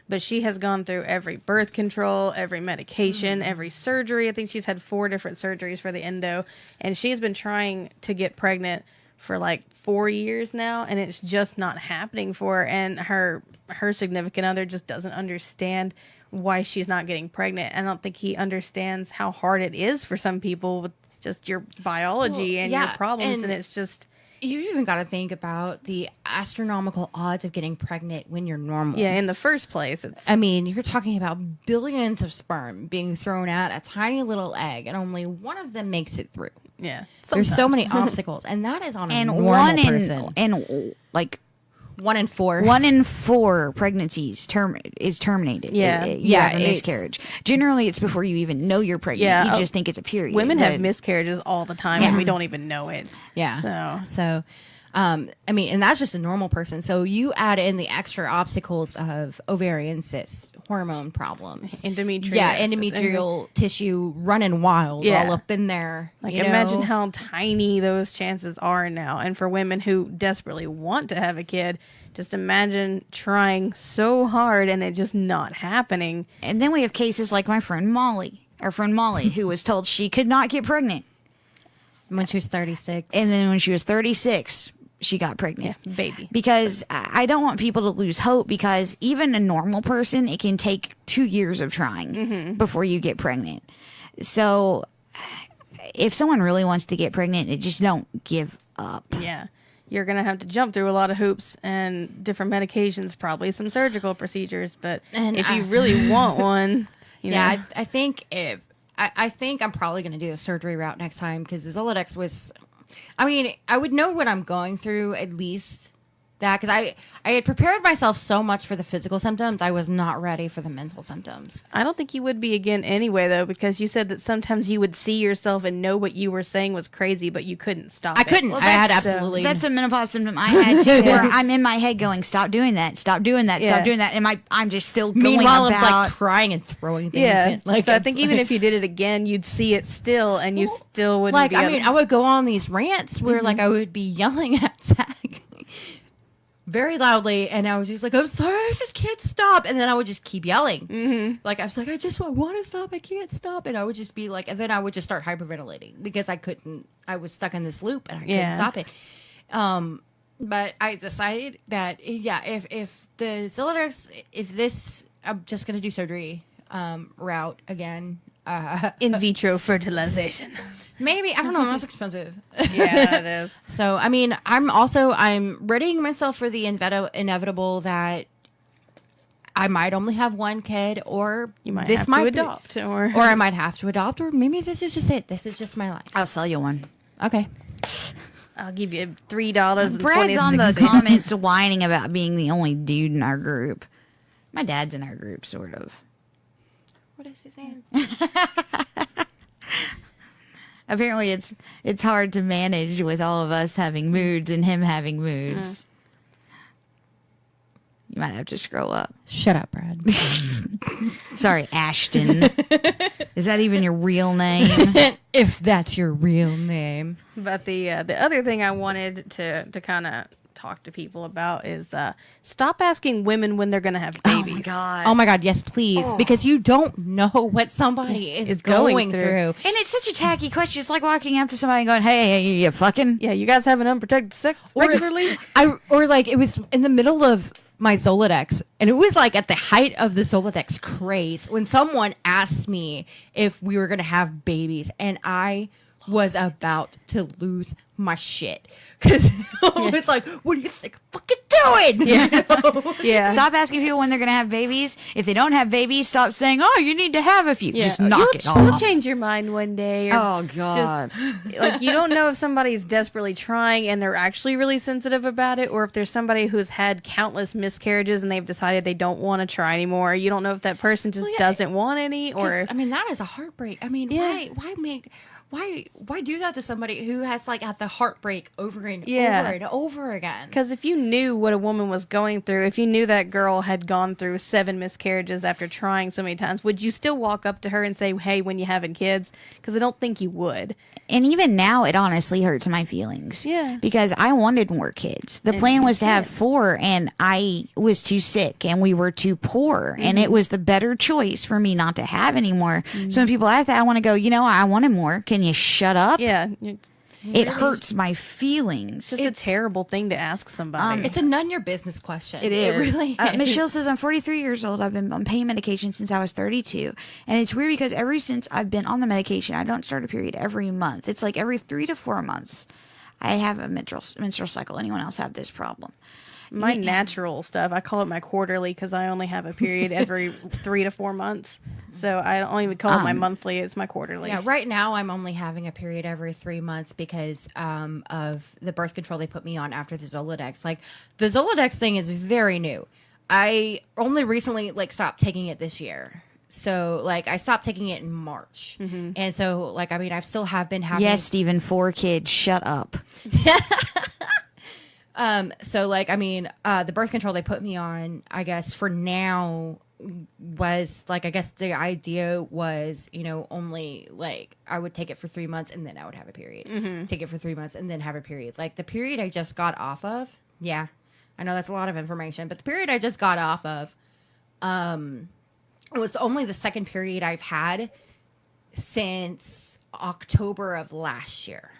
But she has gone through every birth control, every medication, every surgery. I think she's had 4 different surgeries for the endo, and she's been trying to get pregnant for like 4 years now, and it's just not happening for her. And her significant other just doesn't understand why she's not getting pregnant. I don't think he understands how hard it is for some people with just your biology and your problems, and it's just... You even got to think about the astronomical odds of getting pregnant when you're normal. Yeah, in the first place, it's... I mean, you're talking about billions of sperm being thrown at a tiny little egg, and only one of them makes it through. Yeah. There's so sometimes. many obstacles, and that is on a And normal one person. in like 1 in 4. 1 in 4 pregnancies is terminated. Yeah. You have a it's- miscarriage. Generally, it's before you even know you're pregnant. Yeah, You just think it's a period. Women have but- miscarriages all the time, and we don't even know it. Yeah. So- I mean, and that's just a normal person. So you add in the extra obstacles of ovarian cysts, hormone problems, Endometriosis. yeah, endometrial tissue running wild Yeah. all up in there. Like, you imagine know? how tiny those chances are now. And for women who desperately want to have a kid, just imagine trying so hard and it just not happening. And then we have cases like my friend Molly, our friend Molly, who was told she could not get pregnant. when she was 36. And then when she was 36, she got pregnant. Yeah, baby. Because I don't want people to lose hope because even a normal person, it can take 2 years of trying before you get pregnant. So if someone really wants to get pregnant, it just don't give up. Yeah. You're going to have to jump through a lot of hoops and different medications, probably some surgical procedures. But And if you really want one, you know. Yeah, I think I think I'm probably going to do the surgery route next time because Zoladex was. I mean, I would know what I'm going through at least that because I had prepared myself so much for the physical symptoms, I was not ready for the mental symptoms. I don't think you would be again anyway, though, because you said that sometimes you would see yourself and know what you were saying was crazy, but you couldn't stop I it. couldn't. I had absolutely. That's a menopause symptom I had too, where I'm in my head going, "Stop doing that! Stop doing that! Yeah. Stop doing that!" And I'm just still going Meanwhile, I'm about. like crying and throwing things. Yeah. In. Like so I I'm think just even like- if you did it again, you'd see it still, and you still wouldn't like be I able- mean, I would go on these rants where like I would be yelling at Zach very loudly, and I was just like, "I'm sorry, I just can't stop," and then I would just keep yelling. Like I was like, I want to stop, I can't stop, and I would just be like, and then I would just start hyperventilating because I couldn't. I was stuck in this loop, and I Yeah. couldn't stop it. But I decided that if the Zoladex, I'm just gonna do surgery route again. in vitro fertilization. Maybe I don't know. That's expensive. Yeah, it is. So, I mean, I'm readying myself for the inevitable that I might only have one kid, or You might this have might to be- adopt, or or I might have to adopt, or maybe this is just it. This is just my life. I'll sell you one. Okay. I'll give you $3. Brad's on the comments whining about being the only dude in our group. My dad's in our group, sort of. What is he saying? Apparently, it's hard to manage with all of us having moods and him having moods. You might have to scroll up. Shut up, Brad. Sorry, Ashton. Is that even your real name? If that's your real name. But the other thing I wanted to kind of talk to people about is stop asking women when they're going to have babies. Oh my God, yes, please, because you don't know what somebody is It's going going through. through. And it's such a tacky question. It's like walking up to somebody and going, "Hey, you fucking." Yeah, you guys having unprotected sex regularly? Or like it was in the middle of my Zoladex, and it was like at the height of the Zoladex craze when someone asked me if we were going to have babies, and I was about to lose my shit because I was like, what do you think I'm fucking doing? Yeah. You know? Yeah. Stop asking people when they're going to have babies. If they don't have babies, stop saying, "Oh, you need to have a few." Yeah. Just knock it You'll off. change your mind one day. Or Oh God. like you don't know if somebody's desperately trying and they're actually really sensitive about it, or if there's somebody who's had countless miscarriages and they've decided they don't want to try anymore. You don't know if that person just Well, yeah, doesn't want any, or 'Cause, I mean, that is a heartbreak. I mean, Yeah. why do that to somebody who has like had the heartbreak over and Yeah. over and over again? because if you knew what a woman was going through, if you knew that girl had gone through 7 miscarriages after trying so many times, would you still walk up to her and say, "Hey, when you having kids?" Because I don't think you would. And even now, it honestly hurts my feelings. Yeah. Because I wanted more kids. The plan was to have 4, and I was too sick, and we were too poor, and it was the better choice for me not to have any more. So when people ask that, I want to go, I wanted more. Can you shut up? Yeah, it's It hurts my feelings. just a terrible thing to ask somebody. It's a none your business question. It It is. really is. Michelle says, I'm 43 years old. I've been on pain medication since I was 32. And it's weird because ever since I've been on the medication, I don't start a period every month. It's like every 3 to 4 months. I have a menstrual cycle. Anyone else have this problem? My natural stuff, I call it my quarterly because I only have a period every 3 to 4 months. So I don't even call it my monthly. It's my quarterly. Yeah, right now I'm only having a period every 3 months because of the birth control they put me on after the Zoladex. Like the Zoladex thing is very new. I only recently stopped taking it this year. So I stopped taking it in March. And so I still have been having Yes, Stephen, 4 kids. Shut up. So the birth control they put me on, I guess for now was I guess the idea was, only I would take it for 3 months and then I would have a period. Take it for 3 months and then have a period. Like the period I just got off of. Yeah. I know that's a lot of information, but the period I just got off of, it was only the second period I've had since October of last year.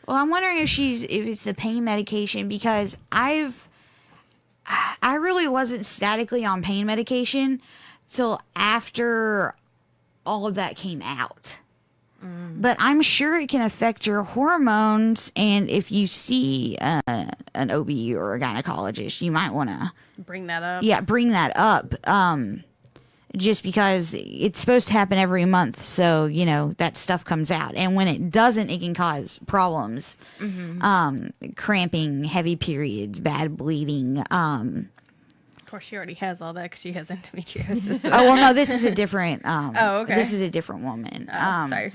Well, I'm wondering if it's the pain medication because I really wasn't statically on pain medication till after all of that came out. But I'm sure it can affect your hormones, and if you see an OB or a gynecologist, you might want to Bring that up. bring that up. Just because it's supposed to happen every month, so that stuff comes out, and when it doesn't, it can cause problems, cramping, heavy periods, bad bleeding. Of course, she already has all that because she has endometriosis. Oh well, no, this is a different. Oh, okay. This is a different woman. Sorry.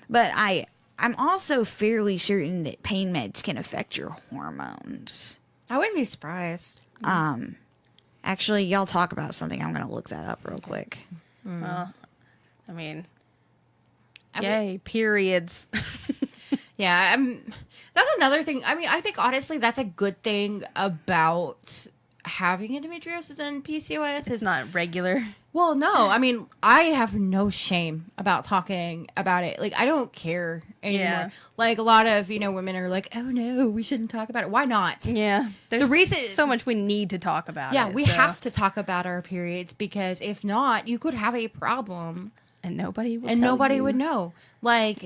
But I'm also fairly certain that pain meds can affect your hormones. I wouldn't be surprised. Actually, y'all talk about something. I'm gonna look that up real quick. Well, yay, periods. Yeah, that's another thing. I mean, I think honestly that's a good thing about having endometriosis and PCOS. It's not regular. Well, no, I mean, I have no shame about talking about it. I don't care anymore. Yeah. A lot of, women are like, oh no, we shouldn't talk about it. Why not? Yeah. There's The reason- so much we need to talk about. Yeah, it, we so- have to talk about our periods because if not, you could have a problem and nobody would and tell nobody you. would know. I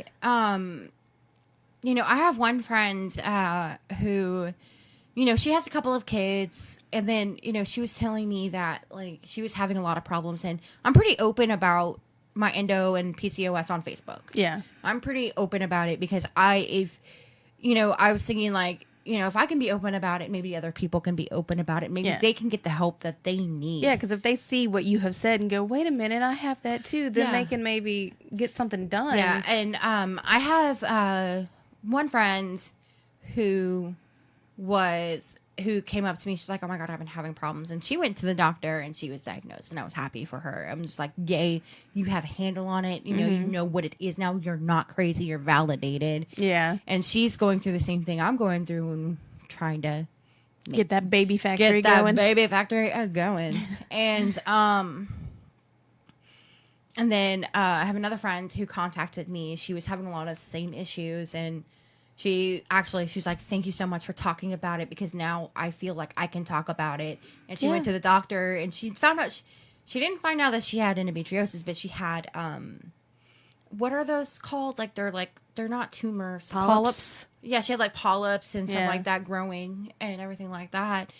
have one friend who, she has a couple of kids, and then, she was telling me that, she was having a lot of problems, and I'm pretty open about my endo and PCOS on Facebook. Yeah. I'm pretty open about it because I was thinking, if I can be open about it, maybe other people can be open about it. Maybe Yeah. they can get the help that they need. Yeah, because if they see what you have said and go, wait a minute, I have that too, then Yeah. they can maybe get something done. Yeah, and I have one friend who came up to me. She's like, "Oh my god, I've been having problems," and she went to the doctor and she was diagnosed, and I was happy for her. I'm just like, "Yay, you have a handle on it. You know what it is now. You're not crazy. You're validated." Yeah. And she's going through the same thing I'm going through and trying to Get that baby factory get that going. baby factory going. And then I have another friend who contacted me. She was having a lot of the same issues, and she's like, thank you so much for talking about it, because now I feel like I can talk about it. And she Yeah. went to the doctor, and she found out she didn't find out that she had endometriosis, but she had what are those called? Like they're not tumors. Polyps. Yeah, she had like polyps and stuff Yeah. like that growing and everything like that.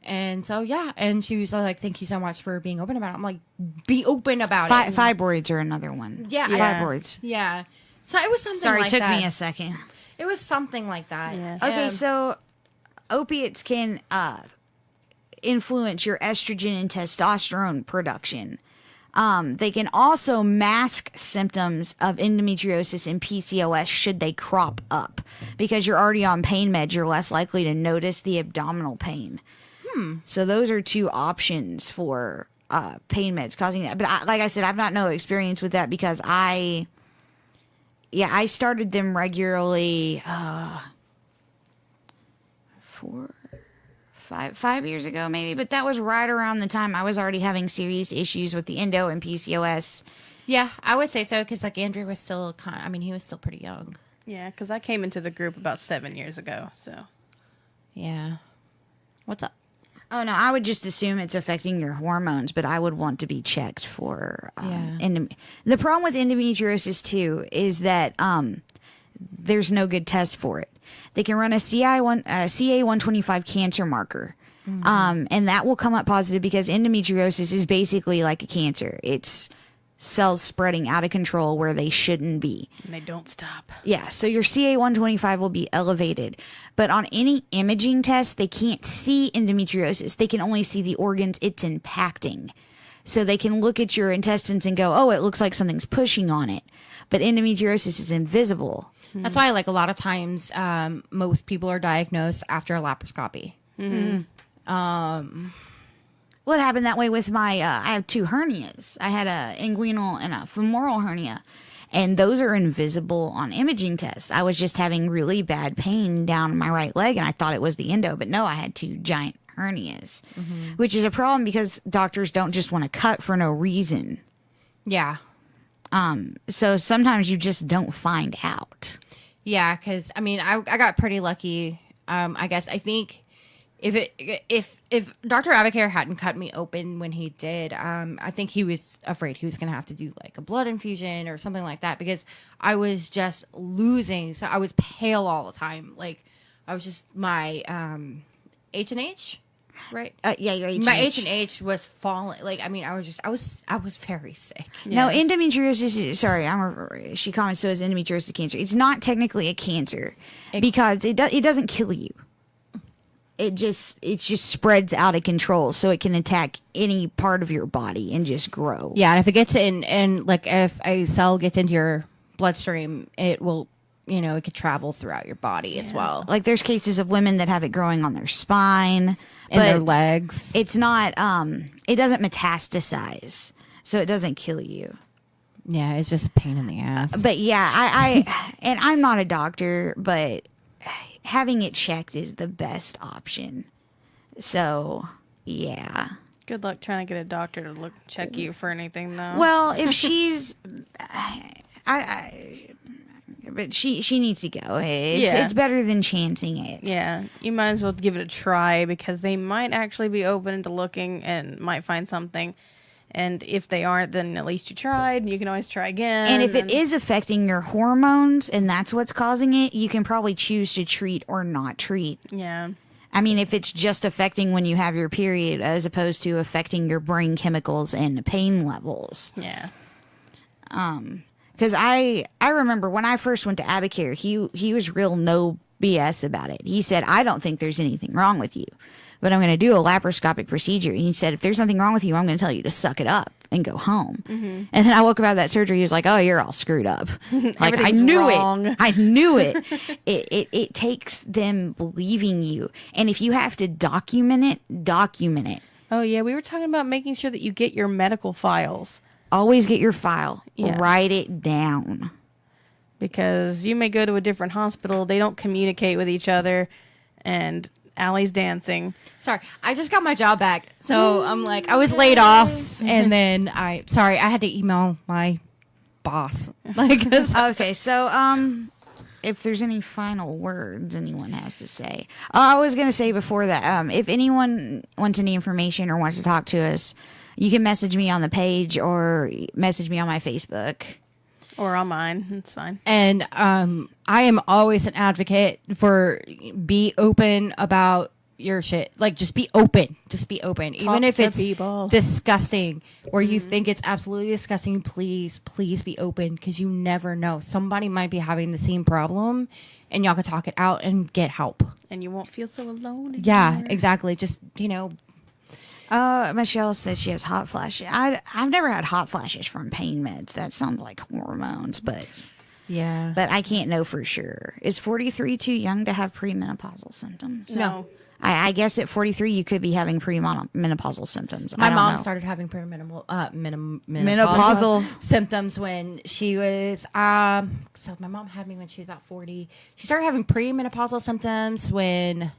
And so yeah, and she was like, "Thank you so much for being open about it." I'm like, "Be open about it." Fibroids are another one. Yeah. Fibroids. Yeah. So it was something Sorry, like took that. me a second. It was something like that. Yeah. Okay, so opiates can influence your estrogen and testosterone production. They can also mask symptoms of endometriosis and PCOS should they crop up. Because you're already on pain meds, you're less likely to notice the abdominal pain. So those are two options for pain meds causing that. But like I said, I've not no experience with that because I started them regularly 5 years ago maybe, but that was right around the time I was already having serious issues with the endo and PCOS. Yeah, I would say so, because like Andrew was still he was still pretty young. Yeah, because I came into the group about 7 years ago. So Yeah. What's up? Oh no, I would just assume it's affecting your hormones, but I would want to be checked for. The problem with endometriosis too is that there's no good test for it. They can run a CA125 cancer marker, and that will come up positive because endometriosis is basically like a cancer. It's cells spreading out of control where they shouldn't be. and they don't stop. Yeah, so your CA125 will be elevated. But on any imaging test, they can't see endometriosis. They can only see the organs it's impacting. So they can look at your intestines and go, oh, it looks like something's pushing on it. But endometriosis is invisible. That's why, like, a lot of times, most people are diagnosed after a laparoscopy. What happened that way with my, I have 2 hernias. I had a inguinal and a femoral hernia. And those are invisible on imaging tests. I was just having really bad pain down my right leg, and I thought it was the endo. But no, I had 2 giant hernias, which is a problem because doctors don't just want to cut for no reason. Yeah. So sometimes you just don't find out. Yeah, because, I mean, I got pretty lucky. I guess I think if Dr. Abacare hadn't cut me open when he did, I think he was afraid he was going to have to do like a blood infusion or something like that, because I was just losing. So I was pale all the time. Like I was just my H&H, right? Yeah, your H&H. My H&H was falling. Like, I mean, I was very sick. Now, endometriosis is, sorry, she comments, so is endometriosis cancer. It's not technically a cancer because it doesn't kill you. It just spreads out of control, so it can attack any part of your body and just grow. Yeah, and if it gets in, and like if a cell gets into your bloodstream, it will, it could travel throughout your body as well. Like there's cases of women that have it growing on their spine And their but legs. It's not. It doesn't metastasize, so it doesn't kill you. Yeah, it's just a pain in the ass. But yeah, I and I'm not a doctor, but having it checked is the best option. So yeah. Good luck trying to get a doctor to check you for anything, though. Well, if she's, but she needs to go. It's better than chancing it. Yeah, you might as well give it a try because they might actually be open to looking and might find something. And if they aren't, then at least you tried. You can always try again. And if it is affecting your hormones and that's what's causing it, you can probably choose to treat or not treat. Yeah. I mean, if it's just affecting when you have your period as opposed to affecting your brain chemicals and pain levels. Yeah. Because I remember when I first went to Abacare, he was real no BS about it. He said, I don't think there's anything wrong with you, but I'm going to do a laparoscopic procedure. He said, if there's something wrong with you, I'm going to tell you to suck it up and go home. Mm-hmm. And then I woke up out of that surgery. He was like, oh, you're all screwed up. Like, I knew wrong. it. I knew it. It takes them believing you. And if you have to document it. Oh, yeah. We were talking about making sure that you get your medical files. Always get your file. Yeah. Write it down. Because you may go to a different hospital. They don't communicate with each other. And Allie's dancing. Sorry, I just got my job back. So I'm like, I was laid off. And then I had to email my boss. Like, 'cause- Okay, so if there's any final words anyone has to say. I was going to say before that, if anyone wants any information or wants to talk to us, you can message me on the page or message me on my Facebook. Or on mine. It's fine. And I am always an advocate for be open about your shit. Like, just be open. Just be open. Even if to it's people. disgusting or you think it's absolutely disgusting, please be open, because you never know. Somebody might be having the same problem and y'all can talk it out and get help. And you won't feel so alone anymore. Yeah, exactly. Just, Michelle says she has hot flashes. I've never had hot flashes from pain meds. That sounds like hormones, but yeah. I can't know for sure. Is 43 too young to have premenopausal symptoms? No. I guess at 43 you could be having premenopausal symptoms. My I don't mom know. started having menopausal Menopausal. symptoms when she was so my mom had me when she was about 40. She started having premenopausal symptoms when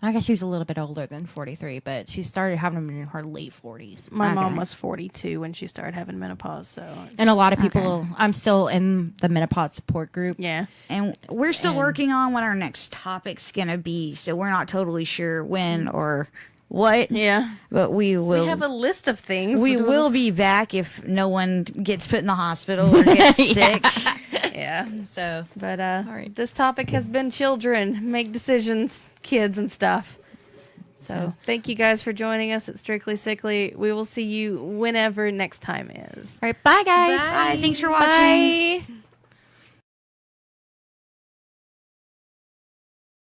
I guess she was a little bit older than 43, but she started having them in her late 40s. My mom Okay. was 42 when she started having menopause, so And a lot of people, I'm still in the menopause support group. yeah. And we're still working on what our next topic's going to be, so we're not totally sure when or what. Yeah. But we will. We have a list of things. We will be back if no one gets put in the hospital or gets sick. Yeah. So, But right. this topic has been children make decisions, kids and stuff. So thank you guys for joining us at Strictly Sickly. We will see you whenever next time is. all right, bye guys. Bye. Thanks for watching. Bye.